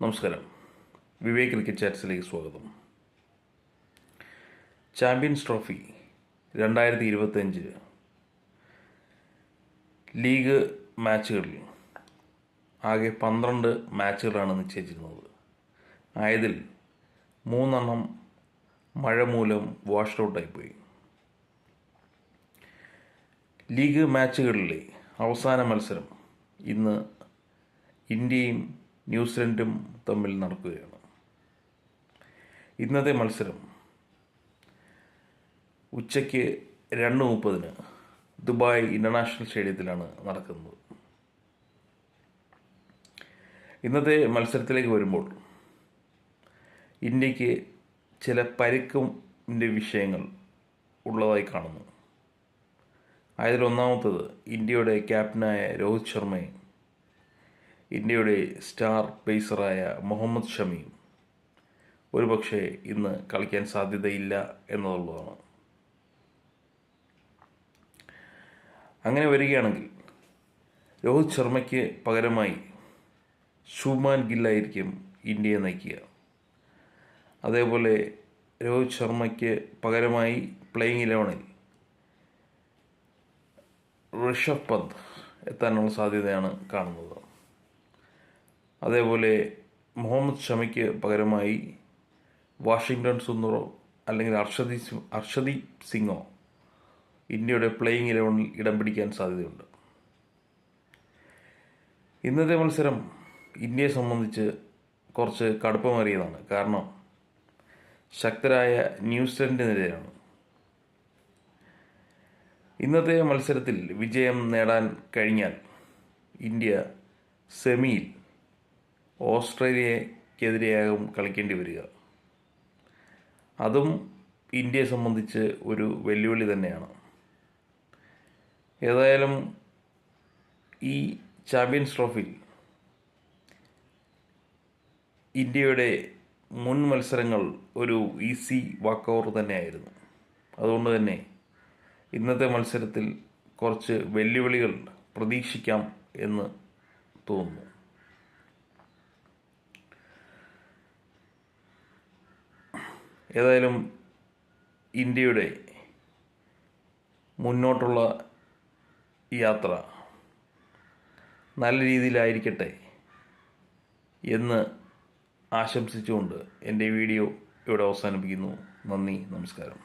നമസ്കാരം. വിവേക് ക്രിക്കറ്റ് ചാറ്റ്സിലേക്ക് സ്വാഗതം. Champions trophy 2025 league മാച്ചുകളിൽ ആകെ 12 മാച്ചുകളാണ് നിശ്ചയിച്ചിരുന്നത്. ആയതിൽ 3 മഴ മൂലം വാഷ്ഡ് ഔട്ടായിപ്പോയി. ലീഗ് മാച്ചുകളിലെ അവസാന മത്സരം ഇന്ന് ഇന്ത്യയും ന്യൂസിലൻഡും തമ്മിൽ നടക്കുകയാണ്. ഇന്നത്തെ മത്സരം ഉച്ചയ്ക്ക് 2:30 ദുബായ് ഇൻ്റർനാഷണൽ സ്റ്റേഡിയത്തിലാണ് നടക്കുന്നത്. ഇന്നത്തെ മത്സരത്തിലേക്ക് വരുമ്പോൾ ഇന്ത്യക്ക് ചില പരിക്കിൻ്റെ വിഷയങ്ങൾ ഉള്ളതായി കാണുന്നു. അതിലൊന്നാമത്തത് ഇന്ത്യയുടെ ക്യാപ്റ്റനായ രോഹിത് ശർമ്മയും ഇന്ത്യയുടെ സ്റ്റാർ പേസറായ മുഹമ്മദ് ഷമിയും ഒരുപക്ഷെ ഇന്ന് കളിക്കാൻ സാധ്യതയില്ല എന്നുള്ളതാണ്. അങ്ങനെ വരികയാണെങ്കിൽ രോഹിത് ശർമ്മയ്ക്ക് പകരമായി ശുഭ്മാൻ ഗില്ലായിരിക്കും ഇന്ത്യയെ നയിക്കുക. അതേപോലെ രോഹിത് ശർമ്മയ്ക്ക് പകരമായി പ്ലേയിങ് 11-ൽ ഋഷഭ് പന്ത് എത്താനുള്ള സാധ്യതയാണ് കാണുന്നത്. അതേപോലെ മുഹമ്മദ് ഷമിക്ക് പകരമായി വാഷിങ്ടൺ സുന്ദറോ അല്ലെങ്കിൽ അർഷദീപ് സിംഗോ ഇന്ത്യയുടെ പ്ലേയിങ് 11-ൽ ഇടം പിടിക്കാൻ സാധ്യതയുണ്ട്. ഇന്നത്തെ മത്സരം ഇന്ത്യയെ സംബന്ധിച്ച് കുറച്ച് കടുപ്പമേറിയതാണ്. കാരണം ശക്തരായ ന്യൂസിലൻഡിനെതിരെയാണ്. ഇന്നത്തെ മത്സരത്തിൽ വിജയം നേടാൻ കഴിഞ്ഞാൽ ഇന്ത്യ സെമിയിൽ ഓസ്ട്രേലിയക്കെതിരെയാകും കളിക്കേണ്ടി വരിക. അതും ഇന്ത്യയെ സംബന്ധിച്ച് ഒരു വെല്ലുവിളി തന്നെയാണ്. ഏതായാലും ഈ ചാമ്പ്യൻസ് ട്രോഫിയിൽ ഇന്ത്യയുടെ മുൻ മത്സരങ്ങൾ ഒരു ഈസി വാക്കോവർ തന്നെയായിരുന്നു. അതുകൊണ്ട് തന്നെ ഇന്നത്തെ മത്സരത്തിൽ കുറച്ച് വെല്ലുവിളികൾ പ്രതീക്ഷിക്കാം എന്ന് തോന്നുന്നു. ഏതായാലും ഇന്ത്യയുടെ മുന്നോട്ടുള്ള യാത്ര നല്ല രീതിയിലായിരിക്കട്ടെ എന്ന് ആശംസിച്ചുകൊണ്ട് എൻ്റെ വീഡിയോ ഇവിടെ അവസാനിപ്പിക്കുന്നു. നന്ദി, നമസ്കാരം.